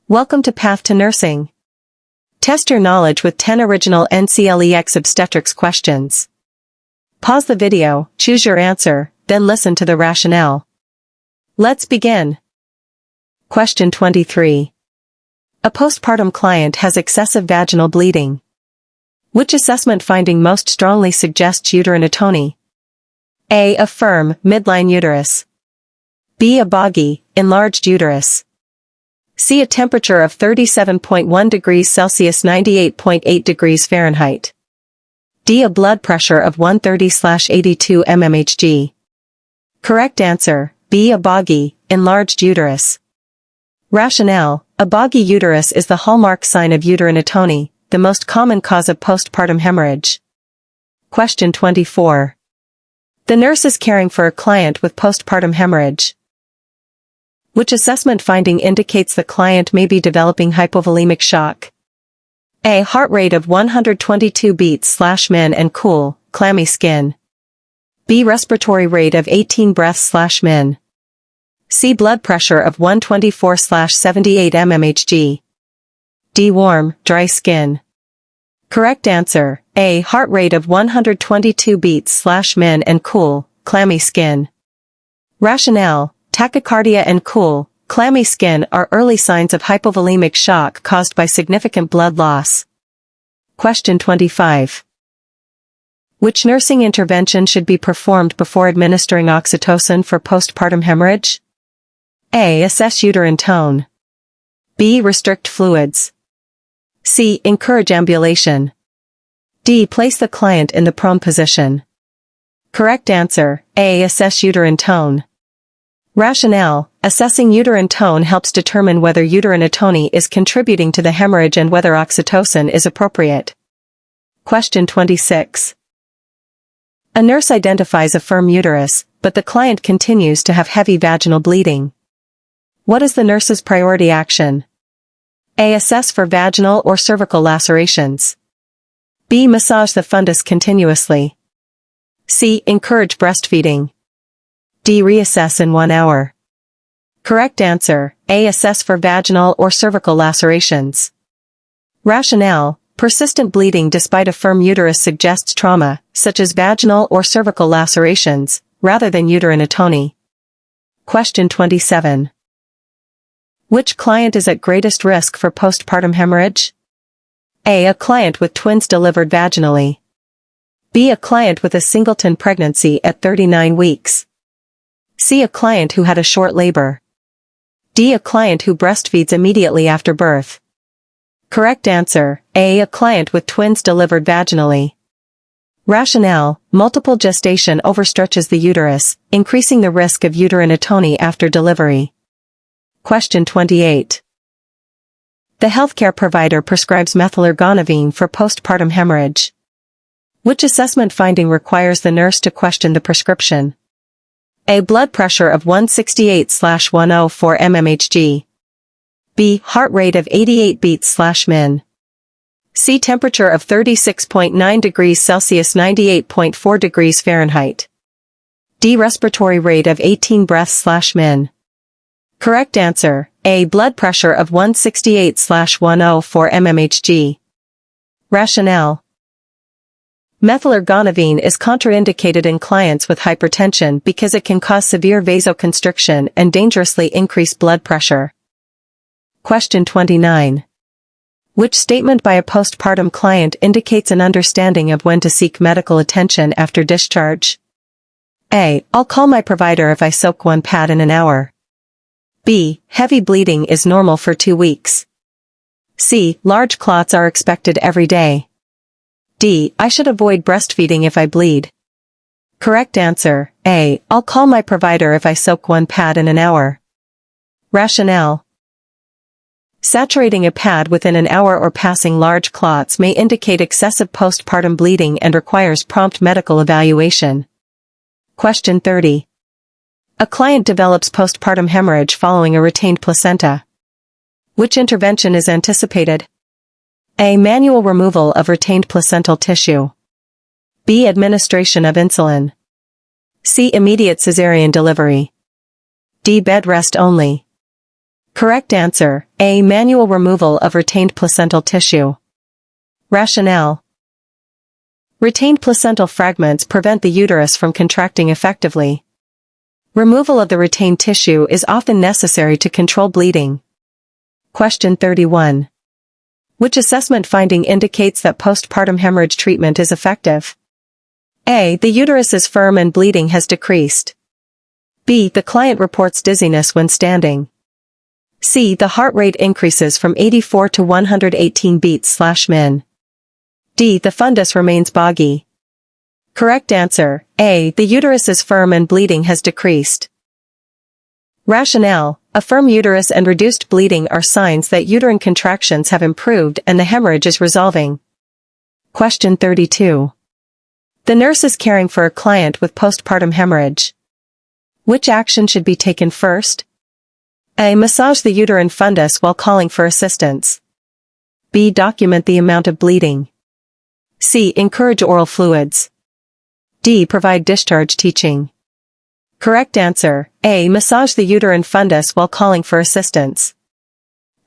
Welcome to Path to Nursing. Test your knowledge with 10 original NCLEX Obstetrics questions. Pause the video, choose your answer, then listen to the rationale. Let's begin. Question 23. A postpartum client has excessive vaginal bleeding. Which assessment finding most strongly suggests uterine atony? A. A firm, midline uterus. B. A boggy, enlarged uterus. C. A temperature of 37.1 degrees Celsius 98.8 degrees Fahrenheit. D. A blood pressure of 130/82 mmHg. Correct answer, B. A boggy, enlarged uterus. Rationale: a boggy uterus is the hallmark sign of uterine atony, the most common cause of postpartum hemorrhage. Question 24. The nurse is caring for a client with postpartum hemorrhage. Which assessment finding indicates the client may be developing hypovolemic shock? A. Heart rate of 122 beats/min and cool, clammy skin. B. Respiratory rate of 18 breaths/min. C. Blood pressure of 124/78 mmHg. D. Warm, dry skin. Correct answer, A. Heart rate of 122 beats/min and cool, clammy skin. Rationale: tachycardia and cool, clammy skin are early signs of hypovolemic shock caused by significant blood loss. Question 25. Which nursing intervention should be performed before administering oxytocin for postpartum hemorrhage? A. Assess uterine tone. B. Restrict fluids. C. Encourage ambulation. D. Place the client in the prone position. Correct answer, A. Assess uterine tone. Rationale: assessing uterine tone helps determine whether uterine atony is contributing to the hemorrhage and whether oxytocin is appropriate. Question 26. A nurse identifies a firm uterus, but the client continues to have heavy vaginal bleeding. What is the nurse's priority action? A. Assess for vaginal or cervical lacerations. B. Massage the fundus continuously. C. Encourage breastfeeding. D. Reassess in 1 hour. Correct answer, A. Assess for vaginal or cervical lacerations. Rationale: persistent bleeding despite a firm uterus suggests trauma, such as vaginal or cervical lacerations, rather than uterine atony. Question 27. Which client is at greatest risk for postpartum hemorrhage? A. A client with twins delivered vaginally. B. A client with a singleton pregnancy at 39 weeks. C. A client who had a short labor. D. A client who breastfeeds immediately after birth. Correct answer, A. A client with twins delivered vaginally. Rationale: multiple gestation overstretches the uterus, increasing the risk of uterine atony after delivery. Question 28. The healthcare provider prescribes methylorgonavine for postpartum hemorrhage. Which assessment finding requires the nurse to question the prescription? A. Blood pressure of 168/104 mmHg. B. Heart rate of 88 beats/min. C. Temperature of 36.9 degrees Celsius 98.4 degrees Fahrenheit. D. Respiratory rate of 18 breaths/min. Correct answer, A. Blood pressure of 168/104 mmHg. Rationale: methylorgonavine is contraindicated in clients with hypertension because it can cause severe vasoconstriction and dangerously increase blood pressure. Question 29. Which statement by a postpartum client indicates an understanding of when to seek medical attention after discharge? A. I'll call my provider if I soak 1 pad in an hour. B. Heavy bleeding is normal for 2 weeks. C. Large clots are expected every day. D. I should avoid breastfeeding if I bleed. Correct answer, A. I'll call my provider if I soak 1 pad in an hour. Rationale: saturating a pad within an hour or passing large clots may indicate excessive postpartum bleeding and requires prompt medical evaluation. Question 30. A client develops postpartum hemorrhage following a retained placenta. Which intervention is anticipated? A. Manual removal of retained placental tissue. B. Administration of insulin. C. Immediate cesarean delivery. D. Bed rest only. Correct answer, A. Manual removal of retained placental tissue. Rationale. Retained placental fragments prevent the uterus from contracting effectively. Removal of the retained tissue is often necessary to control bleeding. Question 31. Which assessment finding indicates that postpartum hemorrhage treatment is effective? A. The uterus is firm and bleeding has decreased. B. The client reports dizziness when standing. C. The heart rate increases from 84 to 118 beats/min. D. The fundus remains boggy. Correct answer, A. The uterus is firm and bleeding has decreased. Rationale. A firm uterus and reduced bleeding are signs that uterine contractions have improved and the hemorrhage is resolving. Question 32. The nurse is caring for a client with postpartum hemorrhage. Which action should be taken first? A. Massage the uterine fundus while calling for assistance. B. Document the amount of bleeding. C. Encourage oral fluids. D. Provide discharge teaching. Correct answer, A. Massage the uterine fundus while calling for assistance.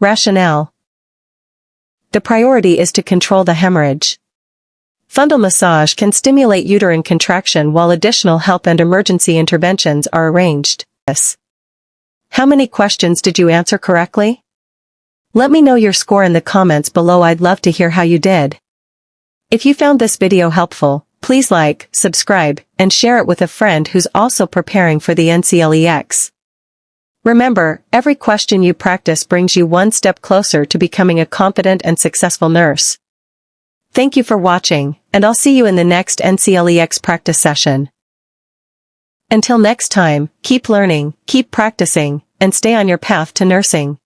Rationale. The priority is to control the hemorrhage. Fundal massage can stimulate uterine contraction while additional help and emergency interventions are arranged. How many questions did you answer correctly? Let me know your score in the comments below. I'd love to hear how you did. If you found this video helpful, please like, subscribe, and share it with a friend who's also preparing for the NCLEX. Remember, every question you practice brings you one step closer to becoming a confident and successful nurse. Thank you for watching, and I'll see you in the next NCLEX practice session. Until next time, keep learning, keep practicing, and stay on your path to nursing.